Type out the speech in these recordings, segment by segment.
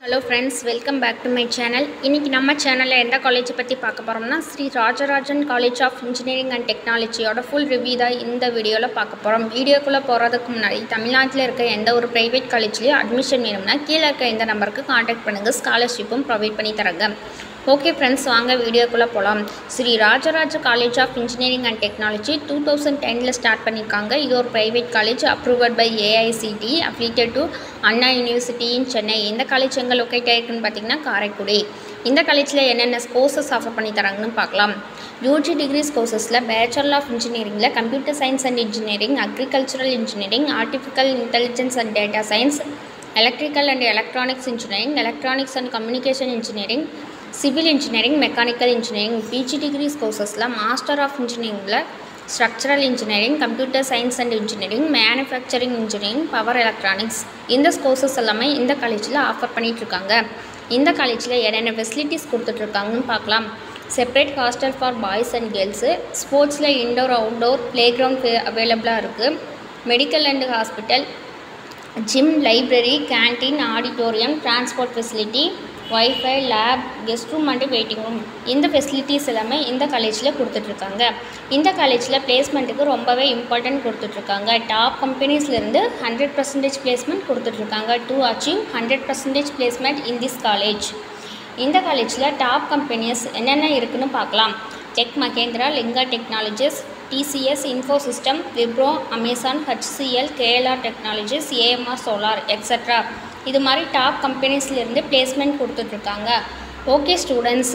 Hello friends, welcome back to my channel. இன்னைக்கு நம்ம சேனல்ல எந்த காலேஜ் பத்தி பார்க்க போறோம்னா Sri Rajarajan college of engineering and டெக்னாலஜியோட ஃபுல் ரிவ்யூ தான் இந்த வீடியோல பார்க்க போறோம். வீடியோக்குள்ள போறதுக்கு முன்னாடி தமிழ்நாட்டில் இருக்க எந்த ஒரு பிரைவேட் காலேஜ்லயும் அட்மிஷன் வேணும்னா கீழ இருக்க இந்த நம்பருக்கு கான்டாக்ட் பண்ணுங்க. ஸ்காலர்ஷிப்பும் ப்ரொவைட் பண்ணி தரங்க. ஓகே ஃப்ரெண்ட்ஸ், வாங்க வீடியோக்குள்ள போலாம். Sri Rajaraja college of engineering and technology 2010ல ஸ்டார்ட் பண்ணிருக்காங்க. இது ஒரு private college approved by AICTE affiliated to Anna university in Chennai. இந்த காலேஜ் எங்கே லொக்கேட் ஆகிருக்குன்னு பார்த்தீங்கன்னா காரைக்குடி. இந்த காலேஜில் என்னென்ன கோர்சஸ் ஆஃபர் பண்ணி தராங்கன்னு பார்க்கலாம். யூஜி டிகிரிஸ் கோர்சஸில் பேச்சுலர் ஆஃப் இன்ஜினியரிங்கில் computer science and engineering, agricultural engineering, artificial intelligence and data science, electrical and electronics engineering, electronics and communication engineering, civil engineering, mechanical engineering. PG degrees கோர்சஸில் master of இன்ஜினியரிங்கில் structural engineering, computer science and engineering, manufacturing engineering, power electronics. இந்த courses எல்லாமே இந்த காலேஜில் offer பண்ணிகிட்ருக்காங்க. இந்த காலேஜில் என்னென்ன ஃபெசிலிட்டிஸ் கொடுத்துட்ருக்காங்கன்னு பார்க்கலாம். Separate hostel for boys and girls, ஸ்போர்ட்ஸில் இன்டோர் அவுட்டோர் ப்ளே கிரவுண்ட் அவைலபிளாக இருக்குது. Medical and hospital, gym, library, canteen, auditorium, transport facility, wifi, lab, guest room and waiting room. இந்த ஃபெசிலிட்டிஸ் எல்லாமே இந்த காலேஜில் கொடுத்துட்ருக்காங்க. இந்த காலேஜில் பிளேஸ்மெண்ட்டுக்கு ரொம்பவே இம்பார்ட்டன்ட் கொடுத்துட்ருக்காங்க. டாப் கம்பெனிஸ்லேருந்து 100% பிளேஸ்மெண்ட் கொடுத்துட்ருக்காங்க. To achieve 100% placement in this college. இந்த காலேஜில் டாப் கம்பெனிஸ் என்னென்ன இருக்குதுன்னு பார்க்கலாம். Tech Mahindra, Linga technologies, TCS, Infosystem, Wipro, Amazon, HCL, KLR technologies, AMR solar extra. இது மாதிரி டாப் கம்பெனிஸ்லேருந்து பிளேஸ்மெண்ட் கொடுத்துட்ருக்காங்க. Okay students,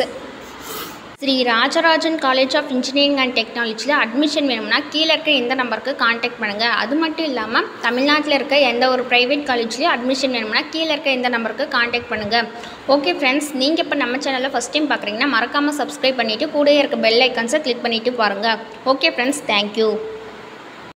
Sri Rajarajan college of engineering and டெக்னாலஜியில் அட்மிஷன் வேணும்னா கீழே இருக்க இந்த நம்பருக்கு கான்டாக்ட் பண்ணுங்கள். அது மட்டும் இல்லாமல் தமிழ்நாட்டில் இருக்க எந்த ஒரு ப்ரைவேட் காலேஜ்லேயும் அட்மிஷன் வேணும்னா கீழே இருக்க இந்த நம்பருக்கு கான்டாக்ட் பண்ணுங்கள். ஓகே ஃப்ரெண்ட்ஸ், நீங்கள் இப்போ நம்ம சேனலில் ஃபஸ்ட் டைம் பார்க்குறீங்கன்னா மறக்காமல் சப்ஸ்கிரைப் பண்ணிவிட்டு கூட இருக்க பெல் ஐக்கான்ஸை கிளிக் பண்ணிவிட்டு பாருங்கள். Okay friends, thank you.